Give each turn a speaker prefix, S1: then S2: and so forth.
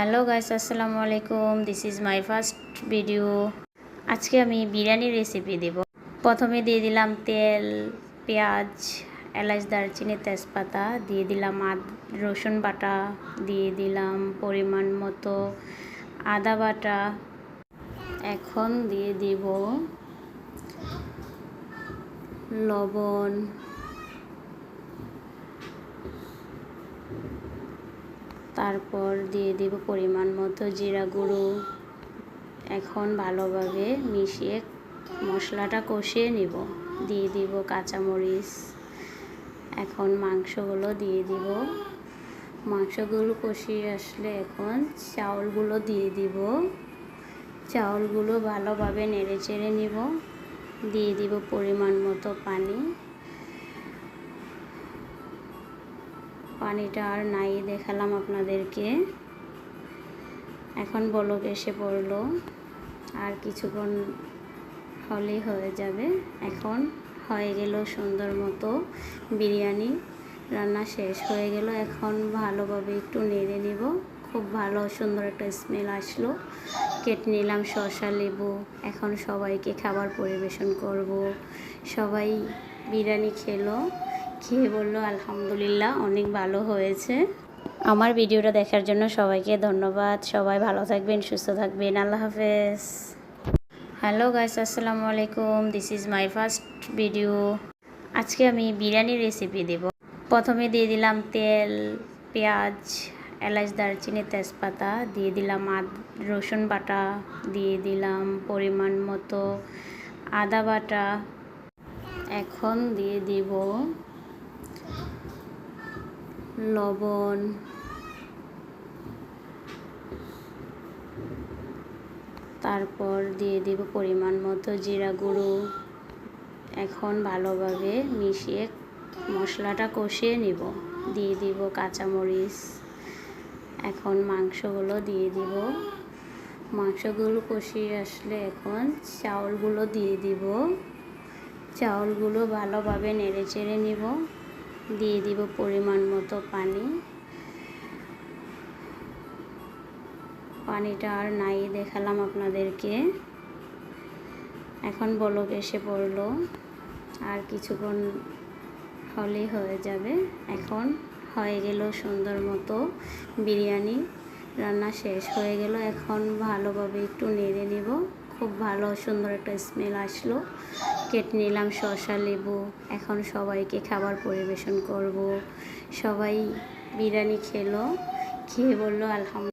S1: Hello guys, আসসালামু আলাইকুম। This is my first video. আজকে আমি বিরিয়ানি রেসিপি দেব। প্রথমে দিয়ে দিলাম তেল, পেঁয়াজ, এলাচ, দারচিনি, তেজপাতা, দিয়ে দিলাম রসুন বাটা, দিয়ে দিলাম পরিমাণ মতো আদা বাটা। এখন দিয়ে দিব লবণ, তারপর দিয়ে দিব পরিমাণ মতো জিরা গুঁড়ো। এখন ভালোভাবে মিশিয়ে মশলাটা কষিয়ে নিব। দিয়ে দিব কাঁচামরিচ। এখন মাংসগুলো দিয়ে দিব। মাংসগুলো কষিয়ে আসলে এখন চাউলগুলো দিয়ে দিব। চাউলগুলো ভালোভাবে নেড়ে চেড়ে নিব। দিয়ে দিব পরিমাণ মতো পানি। পানিটা আর নাই দেখালাম আপনাদেরকে। এখন বলক এসে পড়লো, আর কিছুক্ষণ হলেই হয়ে যাবে। এখন হয়ে গেল সুন্দর মতো বিরিয়ানি রান্না শেষ হয়ে গেল। এখন ভালোভাবে একটু নেড়ে নিব। খুব ভালো সুন্দর একটা স্মেল আসলো। কেটে নিলাম শসা, লেবু। এখন সবাইকে খাবার পরিবেশন করব। সবাই বিরিয়ানি খেলো, খেয়ে বলল আলহামদুলিল্লাহ, অনেক ভালো হয়েছে। আমার ভিডিওটা দেখার জন্য সবাইকে ধন্যবাদ। সবাই ভালো থাকবেন, সুস্থ থাকবেন। আল্লাহ হাফেজ। হ্যালো গাইস, আসসালামু আলাইকুম। This is my first video. আজকে আমি বিরিয়ানি রেসিপি দেব। প্রথমে দিয়ে দিলাম তেল, পেঁয়াজ, এলাচ, দারচিনি, তেজপাতা, দিয়ে দিলাম রসুন বাটা, দিয়ে দিলাম পরিমাণ মতো আদা বাটা। এখন দিয়ে দিব লবণ, তারপর দিয়ে দিব পরিমাণ মতো জিরা গুঁড়ো। এখন ভালোভাবে মিশিয়ে মশলাটা কষিয়ে নিব। দিয়ে দিব কাঁচামরিচ। এখন মাংসগুলো দিয়ে দিব। মাংসগুলো কষিয়ে আসলে এখন চাউলগুলো দিয়ে দিব। চাউলগুলো ভালোভাবে নেড়ে চেড়ে নিব। দিয়ে দিব পরিমাণ মতো পানি। পানিটা আর নাই দেখালাম আপনাদেরকে। এখন বলক এসে পড়লো, আর কিছুক্ষণ হলেই হয়ে যাবে। এখন হয়ে গেল সুন্দর মতো বিরিয়ানি রান্না শেষ হয়ে গেল। এখন ভালোভাবে একটু নেড়ে নিব। খুব ভালো সুন্দর একটা স্মেল আসলো। কেটে নিলাম শসা, লেবু। এখন সবাইকে খাবার পরিবেশন করব। সবাই বিরিয়ানি খেলো, খেয়ে বলল আলহামদুলিল্লাহ।